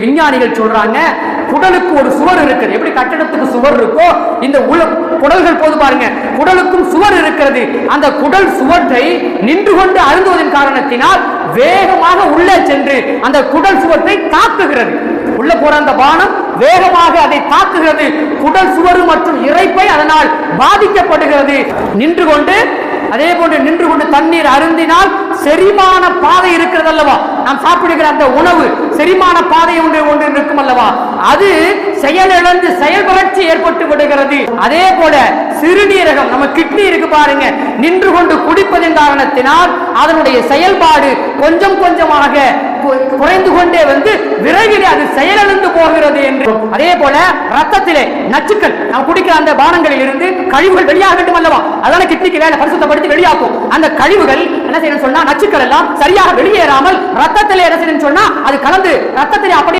விஞ்ஞானிகள் சொல்றாங்க குடலுக்கு ஒரு சுவர் இருக்குது. எப்படி கட்டடத்துக்கு சுவர் இருக்கோ இந்த குடல்கள் போது பாருங்க, குடலுக்கும் சுவர் இருக்கிறது. அந்த குடல் சுவற்றை நின்று கொண்டு அருந்துவதன் காரணத்தினால் வேகமாக உள்ளே சென்று அந்த குடல் சுவற்றை தாக்குகிறது. உள்ள போற அந்த பானம் வேகமாக அதை தாக்குகிறது. குடல் சுவர் மற்றும் இரைப்பை அதனால் பாதிக்கப்படுகிறது. நின்று கொண்டு அதே போன்று நின்று கொண்டு தண்ணீர் அருந்தினால் செரிமான பாதை இருக்கிறது அல்லவா, நாம் சாப்பிடுகிற அந்த உணவு செரிமான பாதை ஒன்று இருக்கும் அல்லவா, அது செயலிழந்து செயல்பரட்சி ஏற்பட்டு விடுகிறது. அதே போல சிறுநீரகம் நம்ம கிட்னி இருக்கு பாருங்க, நின்று கொண்டு குடிப்பதன் காரணத்தினால் அதனுடைய செயல்பாடு கொஞ்சம் கொஞ்சமாக குறைந்து கொண்டே வந்து விரைவில் அது செயலிழந்து போகிறது என்று. அதே போல ரத்தத்திலே நச்சுக்கள் நாம் குடிக்கிற அந்த பானங்களில் இருந்து கழிவுகள் வெளியாக வேண்டும் அல்லவா, அதனால கிட்னிக்கு வேலை பரிசுத்தப்படுத்தி வெளியாக்கும். அந்த கழிவுகள் என்ன செய்யணும் சொன்னா நச்சுக்கள் எல்லாம் சரியாக வெளியேறாமல் ரத்தத்திலே என்ன செய்யணும் சொன்னா அது கலந்து ரத்தத்திலே அப்படி